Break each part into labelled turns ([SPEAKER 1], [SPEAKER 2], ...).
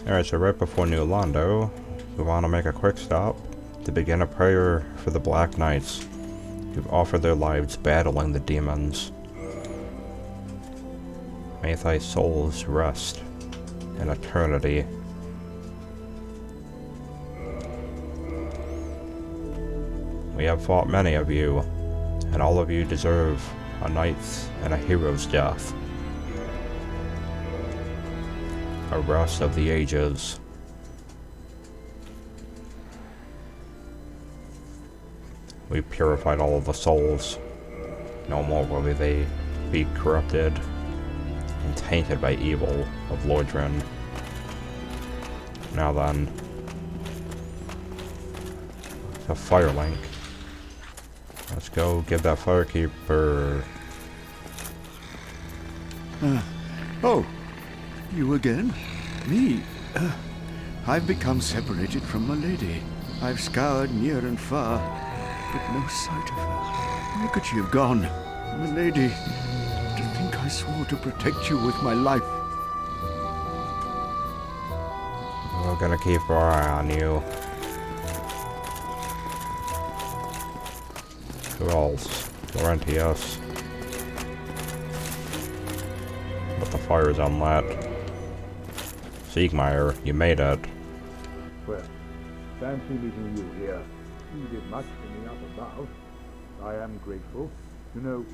[SPEAKER 1] Alright, so right before New Londo, we want to make a quick stop to begin a prayer for the Black Knights who've offered their lives battling the demons. May thy souls rest in eternity. We have fought many of you, and all of you deserve a knight's and a hero's death. A rest of the ages. We purified all of the souls. No more will they be corrupted and tainted by evil of Lordran. Now then, the firelink. Let's go give that firekeeper.
[SPEAKER 2] Oh, you again? Me? I've become separated from my lady. I've scoured near and far, but no sight of her. Where could she have gone? My lady, to think I swore to protect you with my life.
[SPEAKER 1] We're gonna keep our eye on you. Who else? Laurentius. But the fire's unlit. Siegmeyer, you made it.
[SPEAKER 3] Well, fancy meeting you here. You did much for me up above. I am grateful. You know,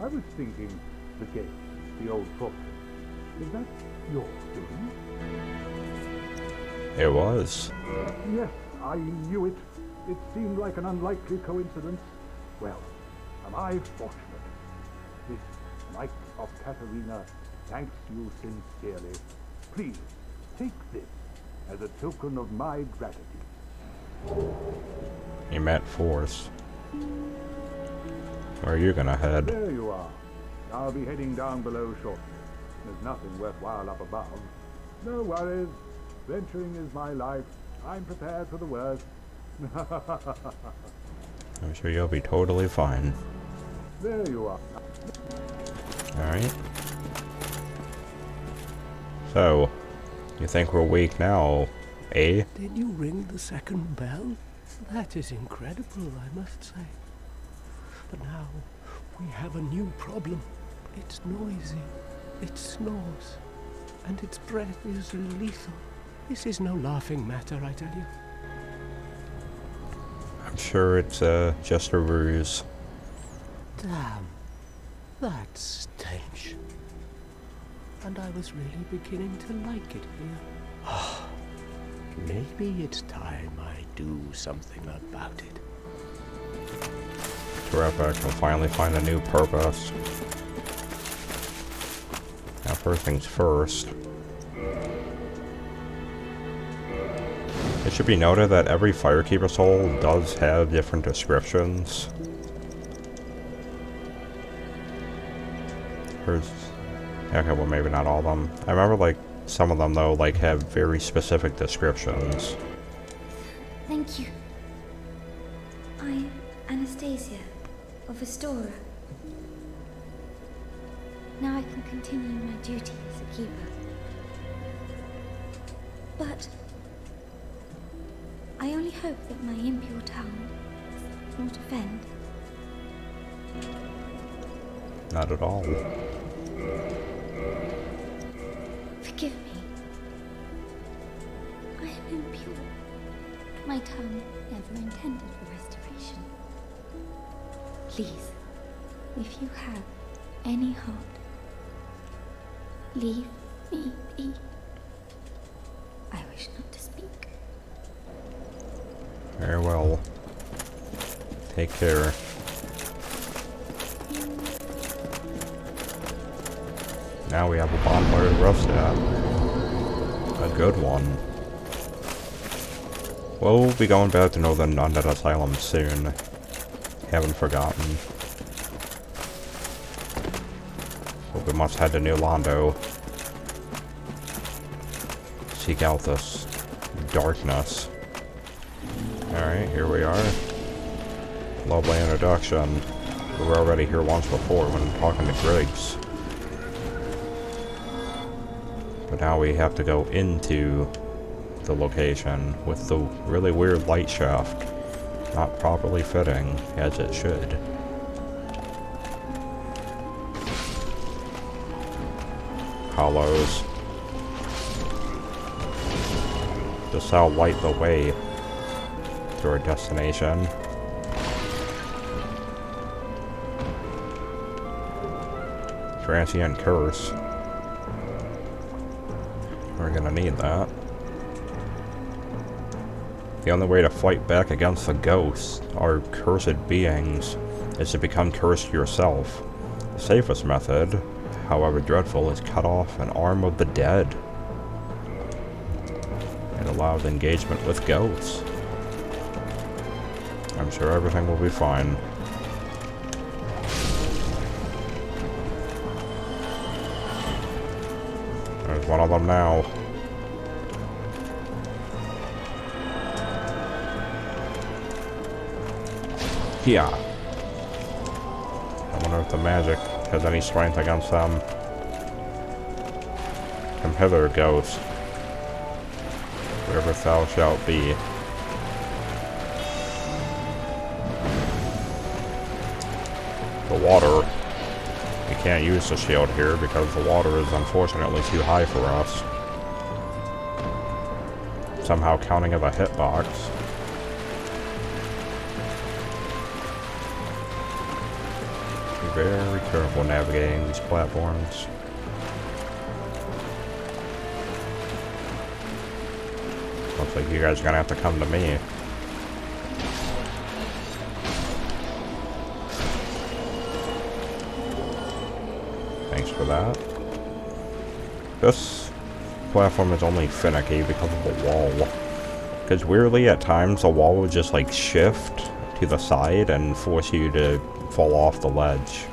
[SPEAKER 3] I was thinking the gate, the old fortress. Is that your doing?
[SPEAKER 1] It was.
[SPEAKER 3] Yes, I knew it. It seemed like an unlikely coincidence. Well, am I fortunate? This Knight of Katarina thanks you sincerely. Please, take this as a token of my gratitude.
[SPEAKER 1] You met Force. Where are you gonna head?
[SPEAKER 3] There you are. I'll be heading down below shortly. There's nothing worthwhile up above. No worries. Venturing is my life. I'm prepared for the worst.
[SPEAKER 1] I'm sure you'll be totally fine.
[SPEAKER 3] There you are.
[SPEAKER 1] Alright. So, you think we're weak now, eh?
[SPEAKER 4] Did you ring the second bell? That is incredible, I must say. But now, we have a new problem. It's noisy, it snores, and its breath is lethal. This is no laughing matter, I tell you.
[SPEAKER 1] I'm sure it's just a ruse.
[SPEAKER 4] Damn, that stench. And I was really beginning to like it here. Maybe it's time I do something about it.
[SPEAKER 1] Terrific, we'll finally find a new purpose. Now first things first. It should be noted that every Firekeeper soul does have different descriptions. Okay, well maybe not all of them. I remember like some of them though like have very specific descriptions.
[SPEAKER 5] Thank you. I'm Anastasia of Astora. Now I can continue my duty as a keeper. But I only hope that my impure tongue does not offend.
[SPEAKER 1] Not at all.
[SPEAKER 5] Forgive me. I am impure. My tongue never intended for restoration. Please, if you have any heart, leave me be. I wish not to speak.
[SPEAKER 1] Very well. Take care. Now we have a bonfire to roast at. A good one. We'll be going back to Northern Undead Asylum soon. Haven't forgotten. But we must head to New Londo. Seek out this darkness. Alright, here we are. Lovely introduction. We were already here once before when talking to Griggs. But now we have to go into the location with the really weird light shaft not properly fitting as it should. Hollows. This shall light the way to our destination. Transient curse. We're gonna need that. The only way to fight back against the ghosts, or cursed beings, is to become cursed yourself. The safest method, however dreadful, is cut off an arm of the dead. It allows engagement with ghosts. I'm sure everything will be fine. There's one of them now. Yeah. I wonder if the magic has any strength against them. Come hither, ghost. Wherever thou shalt be. The water. We can't use the shield here because the water is unfortunately too high for us. Somehow counting as a hitbox. Be very careful navigating these platforms. Looks like you guys are gonna have to come to me. Thanks for that. This platform is only finicky because of the wall. Because weirdly, at times, the wall will just like shift to the side and force you to fall off the ledge.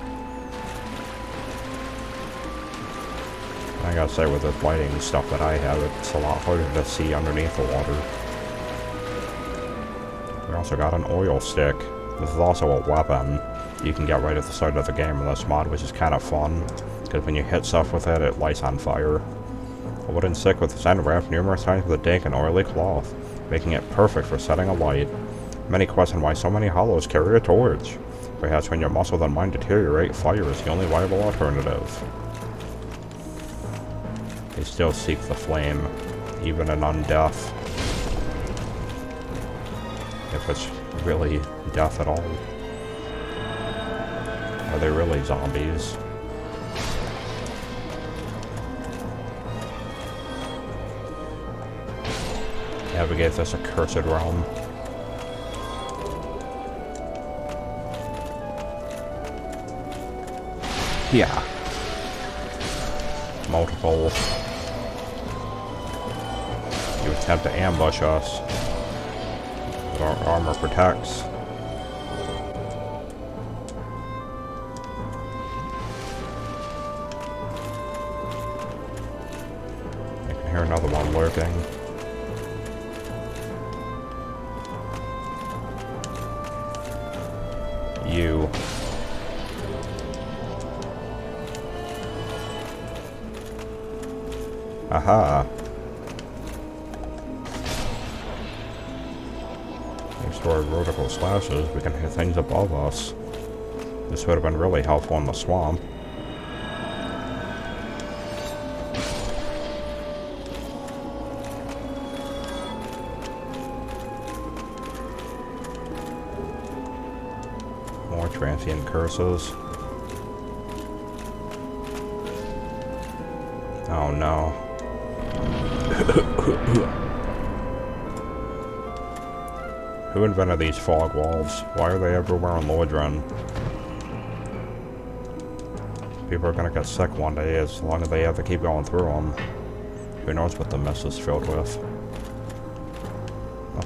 [SPEAKER 1] I gotta say, with the lighting stuff that I have, it's a lot harder to see underneath the water. We also got an oil stick. This is also a weapon you can get right at the start of the game in this mod, which is kind of fun, because when you hit stuff with it, it lights on fire. A wooden stick with its end wrapped numerous times with a dank and oily cloth, making it perfect for setting a light. Many question why so many hollows carry a torch. Perhaps when your muscles and mind deteriorate, fire is the only viable alternative. They still seek the flame, even in undeath. If it's really death at all. Are they really zombies? Navigate this accursed realm. Yeah. Multiple. You attempt to ambush us. Our armor protects. I can hear another one lurking. You. Aha. Thanks to our vertical slashes, we can hit things above us. This would have been really helpful in the swamp. More transient curses. Oh no. Who invented these fog walls? Why are they everywhere in Lordran? People are gonna get sick one day as long as they have to keep going through them. Who knows what the mess is filled with?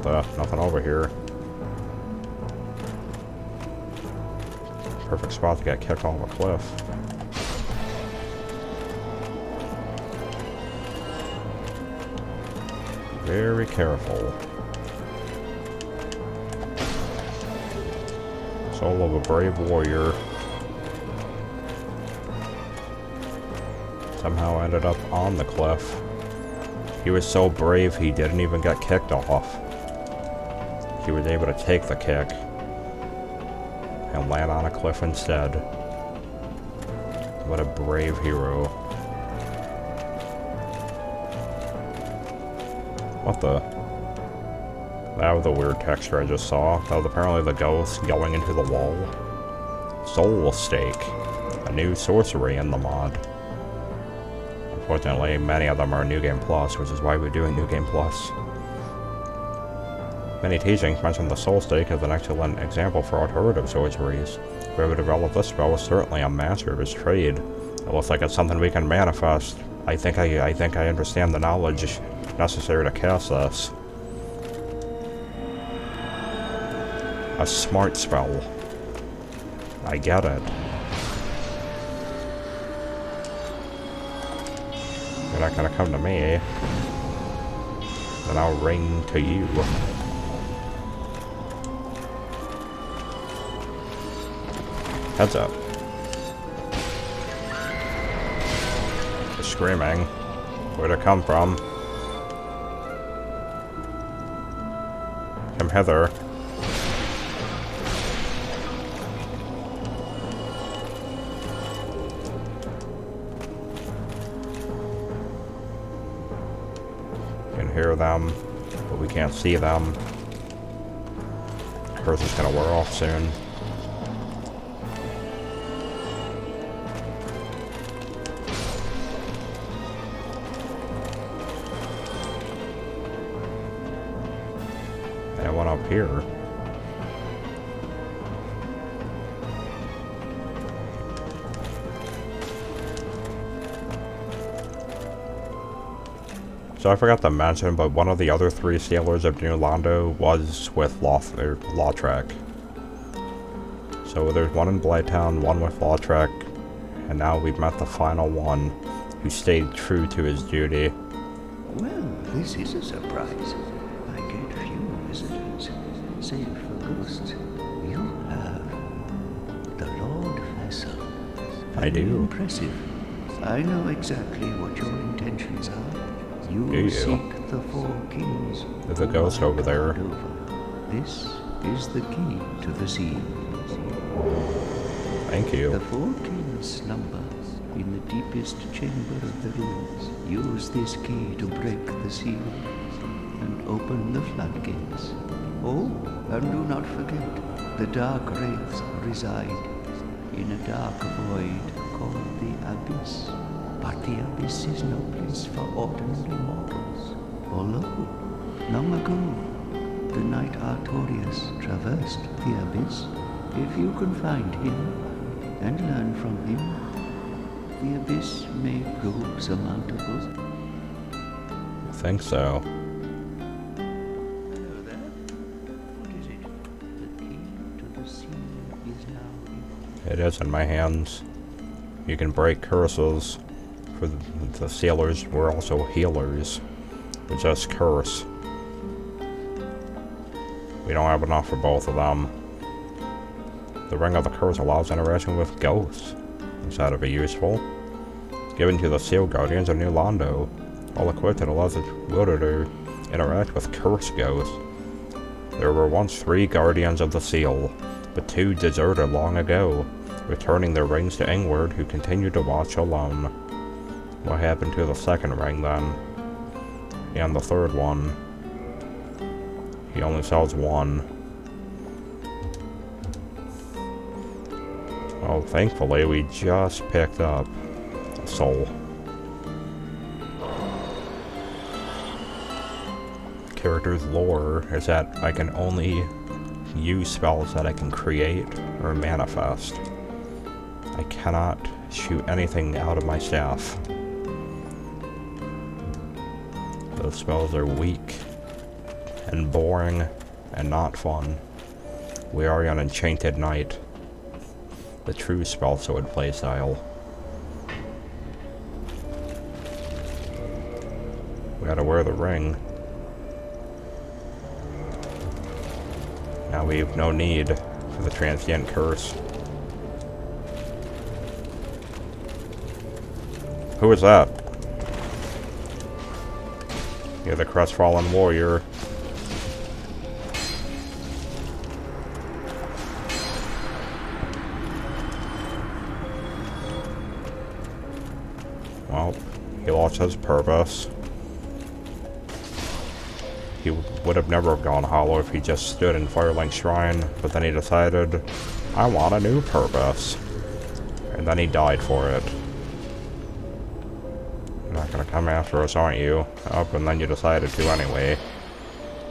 [SPEAKER 1] Nothing over here. Perfect spot to get kicked off a cliff. Very careful. Soul of a brave warrior. somehow ended up on the cliff. He was so brave he didn't even get kicked off. He was able to take the kick and land on a cliff instead. What a brave hero. What the? That was the weird texture I just saw. That was apparently the ghost going into the wall. Soul Stake. A new sorcery in the mod. Unfortunately, many of them are New Game Plus, which is why we're doing New Game Plus. Many teachings mention the Soul Stake as an excellent example for alternative sorceries. Whoever developed this spell was certainly a master of his trade. It looks like it's something we can manifest. I think I understand the knowledge necessary to cast this. A smart spell. I get it. You're not gonna come to me. Then I'll ring to you. Heads up. The screaming. Where'd it come from? Come hither. We can hear them, but we can't see them. Curse is gonna wear off soon. One up here. So I forgot to mention, but one of the other 3 sailors of New Londo was with Lautrec. So there's one in Blighttown, one with Lautrec, and now we've met the final one who stayed true to his duty.
[SPEAKER 2] Well, this is a surprise. I get few visitors, save for ghosts. You have the Lord Vessel.
[SPEAKER 1] I do.
[SPEAKER 2] Impressive. I know exactly what your intentions are.
[SPEAKER 1] Do you?
[SPEAKER 2] Seek the 4 kings.
[SPEAKER 1] There's a ghost over there.
[SPEAKER 2] This is the key to the seal.
[SPEAKER 1] Thank you.
[SPEAKER 2] The 4 kings slumber in the deepest chamber of the ruins. Use this key to break the seal and open the floodgates. Oh, and do not forget, the dark wraiths reside in a dark void called the Abyss. But the Abyss is no place for ordinary mortals. Although, long ago, the knight Artorius traversed the Abyss. If you can find him and learn from him, the Abyss may prove surmountable.
[SPEAKER 1] I think so.
[SPEAKER 2] Hello there. What is it? The key to the seal is now in...
[SPEAKER 1] It is in my hands. You can break curses. For the sailors, we're also healers. We just curse. We don't have enough for both of them. The Ring of the Curse allows interaction with ghosts. Is that be useful? Given to the Seal Guardians of New Londo. All equipped, it allows its wielder to interact with curse ghosts. There were once 3 Guardians of the Seal, but 2 deserted long ago, returning their rings to Ingward, who continued to watch alone. What happened to the 2nd ring then? And the 3rd one? He only sells 1. Well, thankfully we just picked up a soul. Character's lore is that I can only use spells that I can create or manifest. I cannot shoot anything out of my staff. Those spells are weak and boring and not fun. We are on Enchanted Knight, the true spell sword playstyle. We gotta wear the ring. Now we've no need for the transient curse. Who is that? You're the crestfallen warrior. Well, he lost his purpose. He would have never gone hollow if he just stood in Firelink Shrine, but then he decided, I want a new purpose. And then he died for it. You're not gonna come after us, aren't you? Oh, and then you decided to anyway.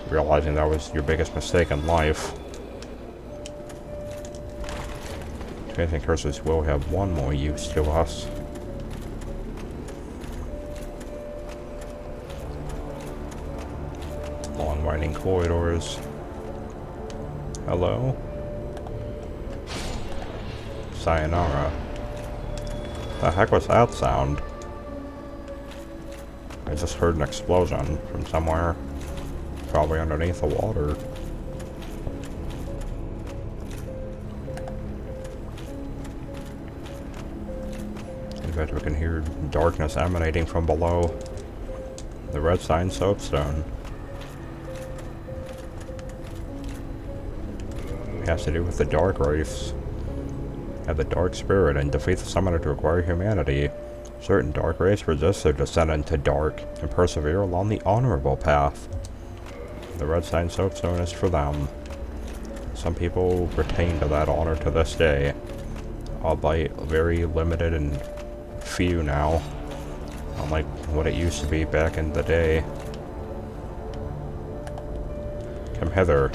[SPEAKER 1] Realizing that was your biggest mistake in life. Chasing curses will have one more use to us. Long winding corridors. Hello? Sayonara. The heck was that sound? I just heard an explosion from somewhere. Probably underneath the water. In fact, we can hear darkness emanating from below. The red sign soapstone. It has to do with the dark wraiths. Have the dark spirit and defeat the summoner to acquire humanity. Certain dark wraiths resist their descent into dark and persevere along the honorable path. The red sign soapstone is for them. Some people retain to that honor to this day, albeit very limited and few now, unlike what it used to be back in the day. Come hither.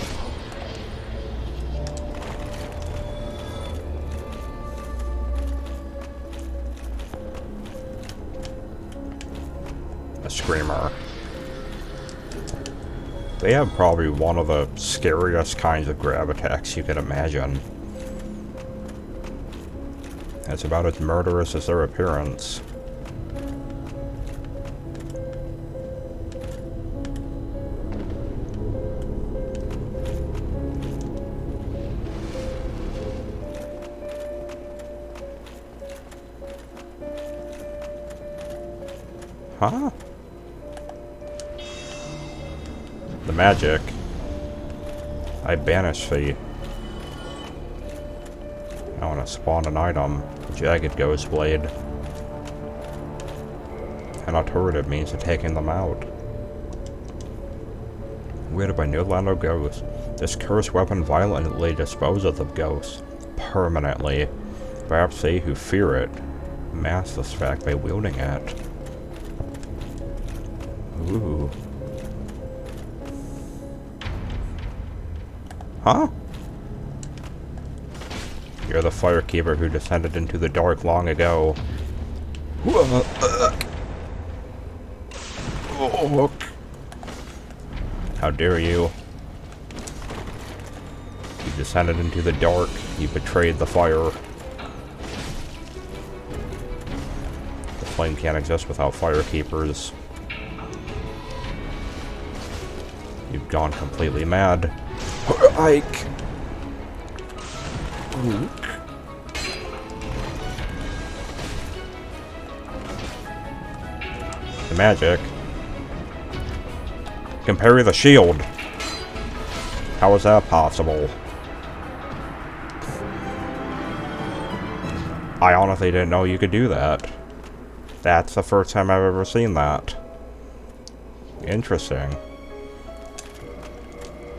[SPEAKER 1] Screamer. They have probably one of the scariest kinds of grab attacks you can imagine. It's about as murderous as their appearance. Huh? The magic. I banish thee. I want to spawn an item. Jagged Ghost Blade. An alternative means of taking them out. Wielded by new Londo ghosts. This cursed weapon violently disposes of ghosts. Permanently. Perhaps they who fear it mask this fact by wielding it. Ooh. Huh? You're the firekeeper who descended into the dark long ago. How dare you? You descended into the dark. You betrayed the fire. The flame can't exist without firekeepers. You've gone completely mad. Ike! The magic. Can parry the shield. How is that possible? I honestly didn't know you could do that. That's the first time I've ever seen that. Interesting.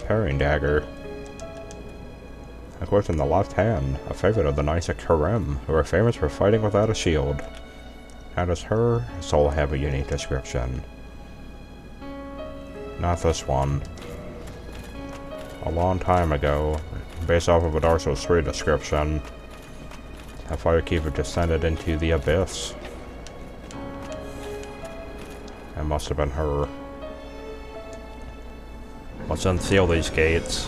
[SPEAKER 1] Parrying dagger. Equipped in the left hand, a favorite of the Knights of Karim, who are famous for fighting without a shield. How does her soul have a unique description? Not this one. A long time ago, based off of a Dark Souls 3 description, a firekeeper descended into the abyss. It must have been her. Let's unseal these gates.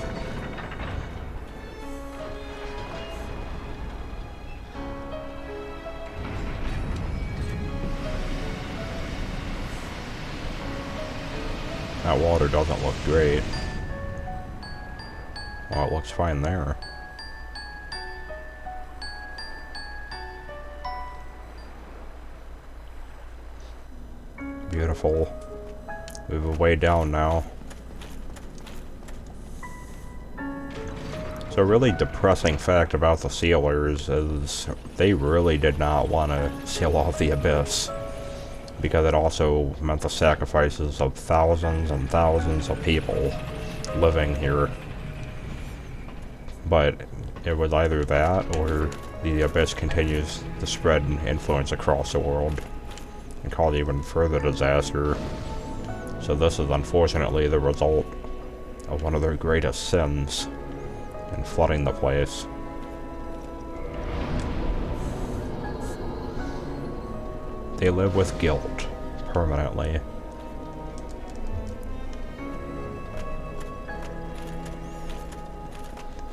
[SPEAKER 1] That water doesn't look great. Well, it looks fine there. Beautiful. Move way down now. So a really depressing fact about the sealers is they really did not want to seal off the abyss, because it also meant the sacrifices of thousands and thousands of people living here. But it was either that, or the abyss continues to spread influence across the world and cause even further disaster. So this is unfortunately the result of one of their greatest sins in flooding the place. They live with guilt permanently.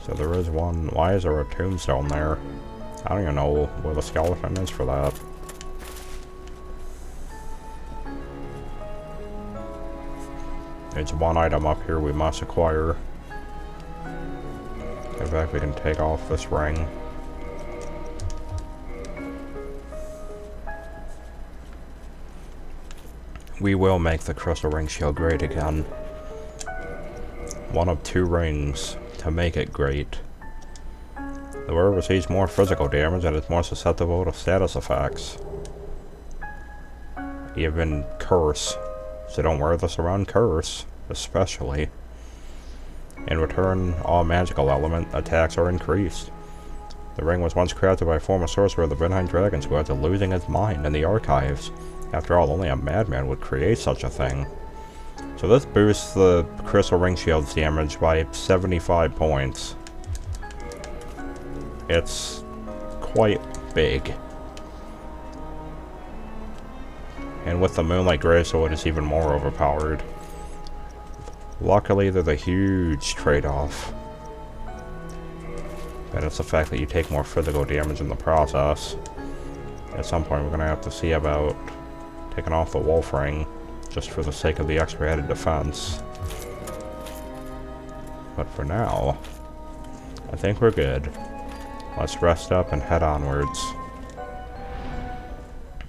[SPEAKER 1] So there is one. Why is there a tombstone there? I don't even know where the skeleton is for that. There's one item up here we must acquire. In fact, we can take off this ring. We will make the crystal ring shield great again. One of 2 rings to make it great. The wearer receives more physical damage and is more susceptible to status effects. Even curse. So don't wear this around curse, especially. In return, all magical element attacks are increased. The ring was once crafted by a former sorcerer of the Midnight Dragons who after losing his mind in the archives. After all, only a madman would create such a thing. So this boosts the crystal ring shield's damage by 75 points. It's quite big. And with the Moonlight Greysword, it's even more overpowered. Luckily, there's a huge trade-off. And it's the fact that you take more physical damage in the process. At some point, we're going to have to see about taking off the wolf ring, just for the sake of the extra added defense. But for now, I think we're good. Let's rest up and head onwards.